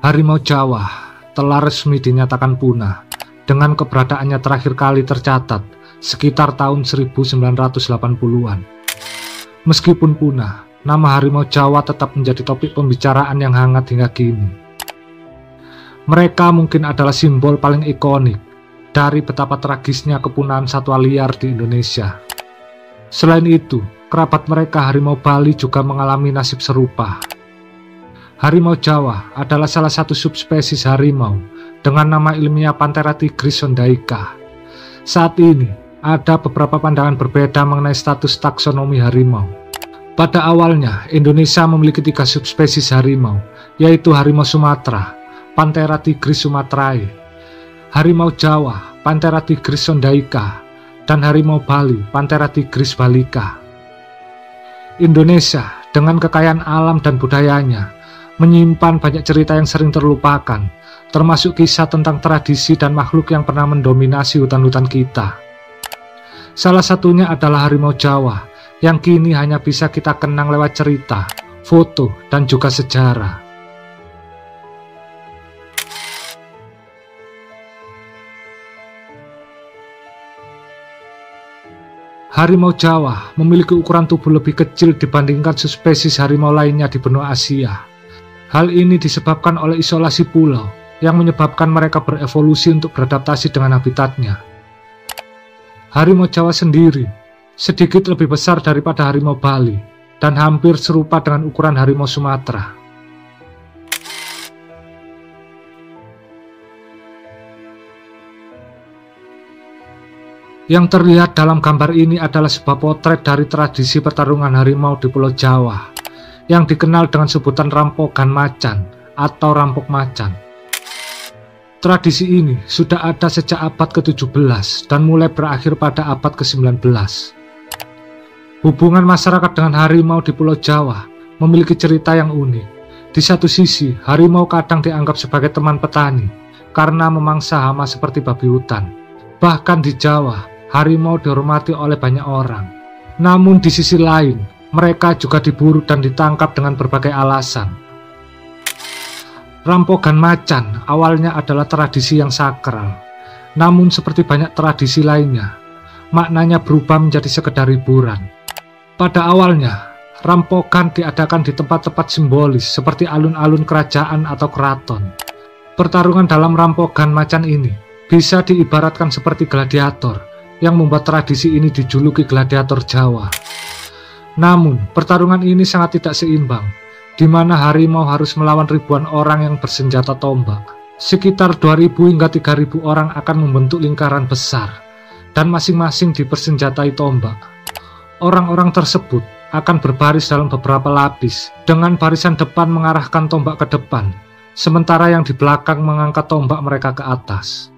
Harimau Jawa telah resmi dinyatakan punah dengan keberadaannya terakhir kali tercatat sekitar tahun 1980-an. Meskipun punah, nama harimau Jawa tetap menjadi topik pembicaraan yang hangat hingga kini. Mereka mungkin adalah simbol paling ikonik dari betapa tragisnya kepunahan satwa liar di Indonesia. Selain itu, kerabat mereka harimau Bali juga mengalami nasib serupa. Harimau Jawa adalah salah satu subspesies harimau dengan nama ilmiah Panthera tigris sondaica. Saat ini, ada beberapa pandangan berbeda mengenai status taksonomi harimau. Pada awalnya, Indonesia memiliki 3 subspesies harimau, yaitu harimau Sumatera, Panthera tigris sumatrae, harimau Jawa, Panthera tigris sondaica, dan harimau Bali, Panthera tigris balica. Indonesia, dengan kekayaan alam dan budayanya, menyimpan banyak cerita yang sering terlupakan, termasuk kisah tentang tradisi dan makhluk yang pernah mendominasi hutan-hutan kita. Salah satunya adalah harimau Jawa, yang kini hanya bisa kita kenang lewat cerita, foto, dan juga sejarah. Harimau Jawa memiliki ukuran tubuh lebih kecil dibandingkan subspesies harimau lainnya di benua Asia. Hal ini disebabkan oleh isolasi pulau yang menyebabkan mereka berevolusi untuk beradaptasi dengan habitatnya. Harimau Jawa sendiri sedikit lebih besar daripada harimau Bali dan hampir serupa dengan ukuran harimau Sumatera. Yang terlihat dalam gambar ini adalah sebuah potret dari tradisi pertarungan harimau di Pulau Jawa yang dikenal dengan sebutan rampokan macan atau rampok macan. Tradisi ini sudah ada sejak abad ke-17 dan mulai berakhir pada abad ke-19. Hubungan masyarakat dengan harimau di Pulau Jawa memiliki cerita yang unik. Di satu sisi, harimau kadang dianggap sebagai teman petani karena memangsa hama seperti babi hutan. Bahkan di Jawa, harimau dihormati oleh banyak orang. Namun di sisi lain, mereka juga diburu dan ditangkap dengan berbagai alasan. Rampokan macan awalnya adalah tradisi yang sakral. Namun seperti banyak tradisi lainnya, maknanya berubah menjadi sekedar hiburan. Pada awalnya, rampokan diadakan di tempat-tempat simbolis seperti alun-alun kerajaan atau keraton. Pertarungan dalam rampokan macan ini bisa diibaratkan seperti gladiator, yang membuat tradisi ini dijuluki gladiator Jawa. Namun, pertarungan ini sangat tidak seimbang, di mana harimau harus melawan ribuan orang yang bersenjata tombak. Sekitar 2.000 hingga 3.000 orang akan membentuk lingkaran besar, dan masing-masing dipersenjatai tombak. Orang-orang tersebut akan berbaris dalam beberapa lapis, dengan barisan depan mengarahkan tombak ke depan, sementara yang di belakang mengangkat tombak mereka ke atas.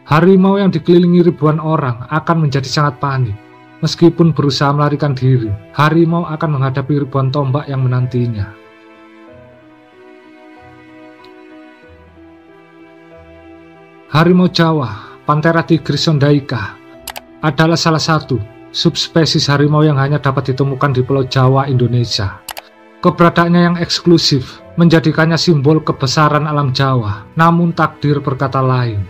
Harimau yang dikelilingi ribuan orang akan menjadi sangat panik. Meskipun berusaha melarikan diri, harimau akan menghadapi ribuan tombak yang menantinya. Harimau Jawa, Panthera tigris sondaica, adalah salah satu subspesies harimau yang hanya dapat ditemukan di Pulau Jawa, Indonesia. Keberadaannya yang eksklusif menjadikannya simbol kebesaran alam Jawa, namun takdir berkata lain.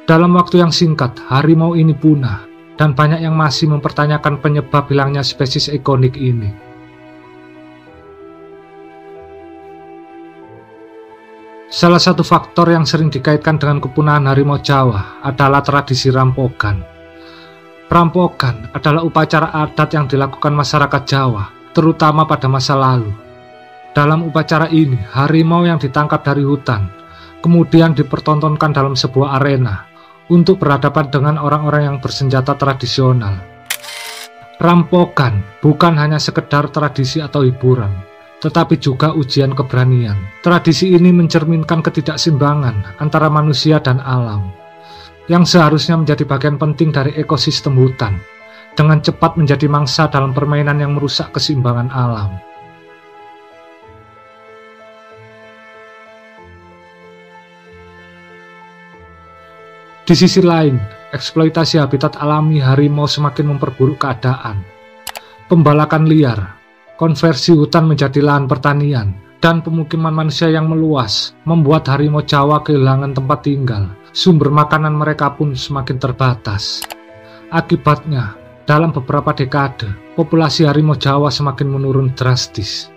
Dalam waktu yang singkat, harimau ini punah, dan banyak yang masih mempertanyakan penyebab hilangnya spesies ikonik ini. Salah satu faktor yang sering dikaitkan dengan kepunahan harimau Jawa adalah tradisi rampokan. Rampokan adalah upacara adat yang dilakukan masyarakat Jawa, terutama pada masa lalu. Dalam upacara ini, harimau yang ditangkap dari hutan, kemudian dipertontonkan dalam sebuah arena, untuk berhadapan dengan orang-orang yang bersenjata tradisional. Rampokan bukan hanya sekedar tradisi atau hiburan, tetapi juga ujian keberanian. Tradisi ini mencerminkan ketidakseimbangan antara manusia dan alam, yang seharusnya menjadi bagian penting dari ekosistem hutan, dengan cepat menjadi mangsa dalam permainan yang merusak keseimbangan alam. Di sisi lain, eksploitasi habitat alami harimau semakin memperburuk keadaan. Pembalakan liar, konversi hutan menjadi lahan pertanian, dan pemukiman manusia yang meluas membuat harimau Jawa kehilangan tempat tinggal. Sumber makanan mereka pun semakin terbatas. Akibatnya, dalam beberapa dekade, populasi harimau Jawa semakin menurun drastis.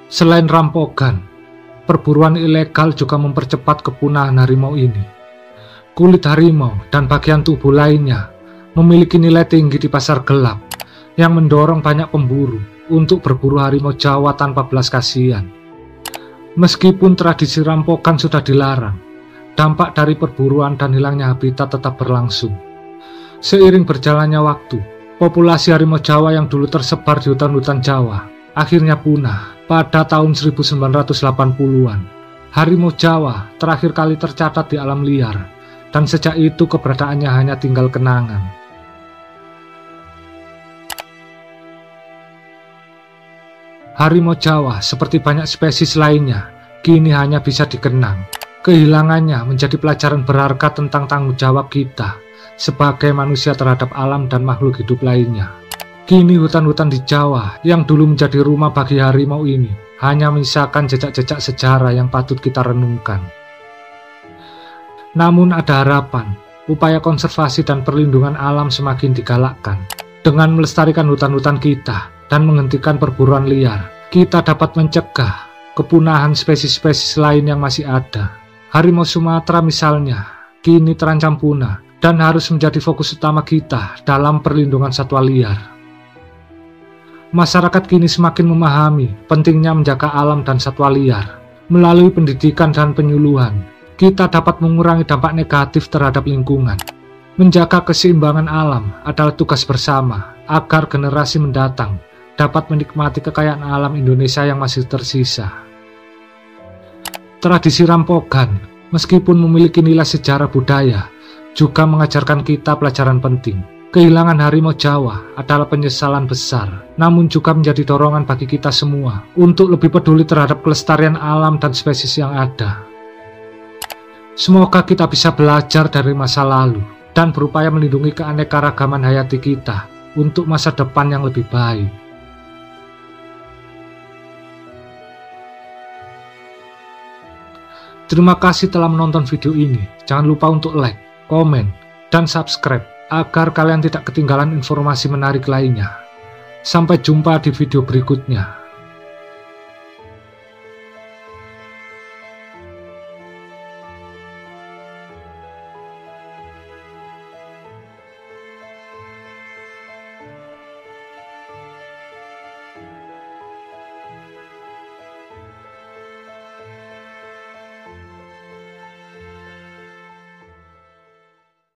Selain rampokan, perburuan ilegal juga mempercepat kepunahan harimau ini. Kulit harimau dan bagian tubuh lainnya memiliki nilai tinggi di pasar gelap yang mendorong banyak pemburu untuk berburu harimau Jawa tanpa belas kasihan. Meskipun tradisi rampokan sudah dilarang, dampak dari perburuan dan hilangnya habitat tetap berlangsung. Seiring berjalannya waktu, populasi harimau Jawa yang dulu tersebar di hutan-hutan Jawa akhirnya punah pada tahun 1980-an. Harimau Jawa terakhir kali tercatat di alam liar, dan sejak itu keberadaannya hanya tinggal kenangan. Harimau Jawa, seperti banyak spesies lainnya, kini hanya bisa dikenang. Kehilangannya menjadi pelajaran berharga tentang tanggung jawab kita sebagai manusia terhadap alam dan makhluk hidup lainnya. Kini hutan-hutan di Jawa yang dulu menjadi rumah bagi harimau ini hanya menyisakan jejak-jejak sejarah yang patut kita renungkan. Namun ada harapan, upaya konservasi dan perlindungan alam semakin digalakkan. Dengan melestarikan hutan-hutan kita dan menghentikan perburuan liar, kita dapat mencegah kepunahan spesies-spesies lain yang masih ada. Harimau Sumatera misalnya, kini terancam punah dan harus menjadi fokus utama kita dalam perlindungan satwa liar. Masyarakat kini semakin memahami pentingnya menjaga alam dan satwa liar. Melalui pendidikan dan penyuluhan, kita dapat mengurangi dampak negatif terhadap lingkungan. Menjaga keseimbangan alam adalah tugas bersama agar generasi mendatang dapat menikmati kekayaan alam Indonesia yang masih tersisa. Tradisi rampokan, meskipun memiliki nilai sejarah budaya, juga mengajarkan kita pelajaran penting. Kehilangan harimau Jawa adalah penyesalan besar, namun juga menjadi dorongan bagi kita semua untuk lebih peduli terhadap kelestarian alam dan spesies yang ada. Semoga kita bisa belajar dari masa lalu dan berupaya melindungi keanekaragaman hayati kita untuk masa depan yang lebih baik. Terima kasih telah menonton video ini. Jangan lupa untuk like, komen, dan subscribe agar kalian tidak ketinggalan informasi menarik lainnya. Sampai jumpa di video berikutnya.